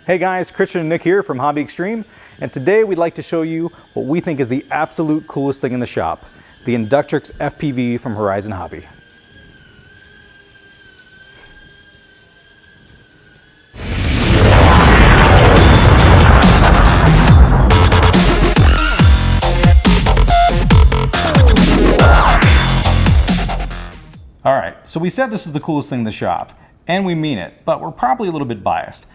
Hey guys, Christian and Nick here from Hobby Extreme, and today we'd like to show you what we think is the absolute coolest thing in the shop, the Inductrix FPV from Horizon Hobby. Alright, so we said this is the coolest thing in the shop, and we mean it, but we're probably a little bit biased.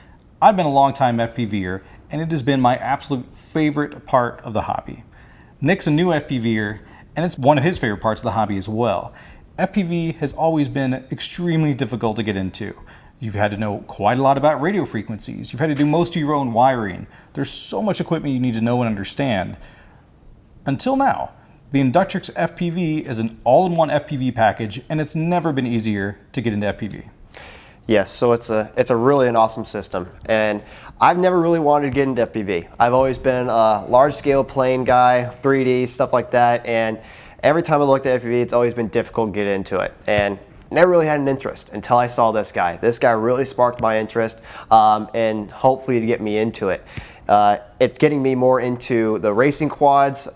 I've been a long-time FPVer, and it has been my absolute favorite part of the hobby. Nick's a new FPVer, and it's one of his favorite parts of the hobby as well. FPV has always been extremely difficult to get into. You've had to know quite a lot about radio frequencies. You've had to do most of your own wiring. There's so much equipment you need to know and understand. Until now. The Inductrix FPV is an all-in-one FPV package, and it's never been easier to get into FPV. Yes, so it's a really an awesome system, and I've never really wanted to get into FPV. I've always been a large-scale plane guy, 3D, stuff like that, and every time I looked at FPV, it's always been difficult to get into it, and never really had an interest until I saw this guy. This guy really sparked my interest, and hopefully to get me into it. It's getting me more into the racing quads,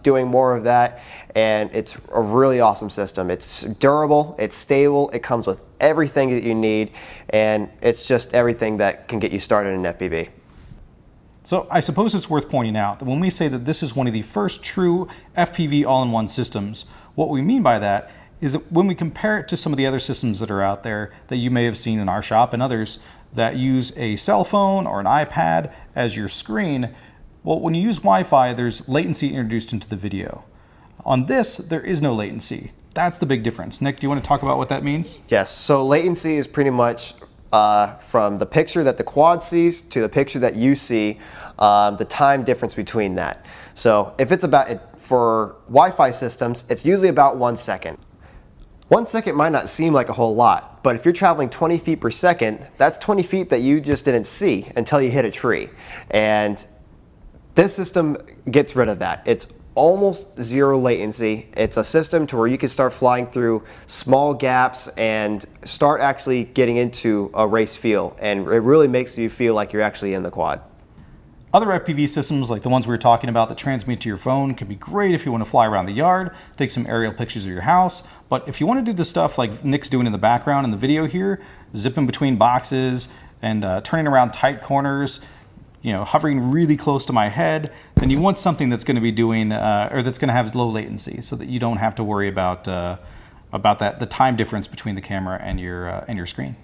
doing more of that, and it's a really awesome system. It's durable, it's stable, it comes with everything that you need, and it's just everything that can get you started in FPV. So I suppose it's worth pointing out that when we say that this is one of the first true FPV all-in-one systems, what we mean by that is that when we compare it to some of the other systems that are out there that you may have seen in our shop and others that use a cell phone or an iPad as your screen, well, when you use Wi-Fi, there's latency introduced into the video. On this, there is no latency. That's the big difference. Nick, do you want to talk about what that means? Yes, so latency is pretty much from the picture that the quad sees to the picture that you see, the time difference between that. So if it's for Wi-Fi systems, it's usually about 1 second. 1 second might not seem like a whole lot, but if you're traveling 20 feet per second, that's 20 feet that you just didn't see until you hit a tree. And this system gets rid of that. It's almost zero latency. It's a system to where you can start flying through small gaps and start actually getting into a race feel, and it really makes you feel like you're actually in the quad. Other FPV systems like the ones we were talking about that transmit to your phone can be great if you want to fly around the yard, take some aerial pictures of your house, but if you want to do the stuff like Nick's doing in the background in the video here, zipping between boxes and turning around tight corners, you know, hovering really close to my head, then you want something that's going to be doing, or that's going to have low latency so that you don't have to worry about the time difference between the camera and your screen.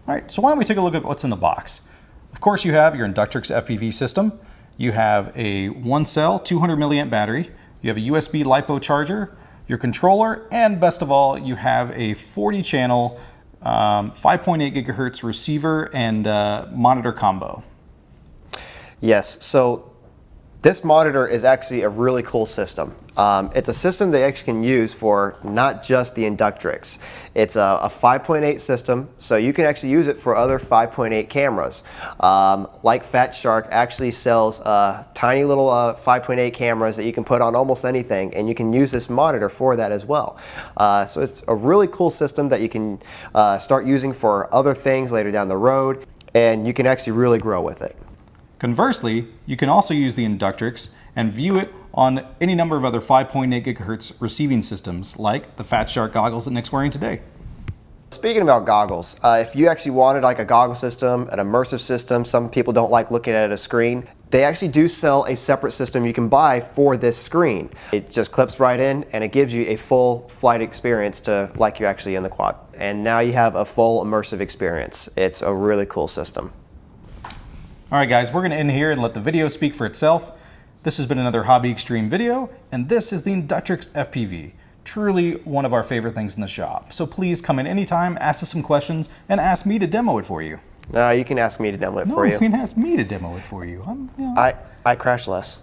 All right, so why don't we take a look at what's in the box? Of course, you have your Inductrix FPV system. You have a 1-cell 200 milliamp battery. You have a USB LiPo charger, your controller, and best of all, you have a 40-channel 5.8 gigahertz receiver and monitor combo. Yes, so this monitor is actually a really cool system. It's a system that you actually can use for not just the Inductrix. It's a 5.8 system, so you can actually use it for other 5.8 cameras. Like Fat Shark actually sells tiny little 5.8 cameras that you can put on almost anything, and you can use this monitor for that as well. So it's a really cool system that you can start using for other things later down the road, and you can actually really grow with it. Conversely, you can also use the Inductrix and view it on any number of other 5.8 gigahertz receiving systems, like the Fat Shark goggles that Nick's wearing today. Speaking about goggles, if you actually wanted like a goggle system, an immersive system, some people don't like looking at a screen, they actually do sell a separate system you can buy for this screen. It just clips right in and it gives you a full flight experience to like you're actually in the quad. And now you have a full immersive experience. It's a really cool system. All right guys, we're going to end here and let the video speak for itself. This has been another Hobby Extreme video, and this is the Inductrix FPV. Truly one of our favorite things in the shop. So please come in anytime, ask us some questions, and ask me to demo it for you. No, you can ask me to demo it for you. No, you can ask me to demo it for you. I crash less.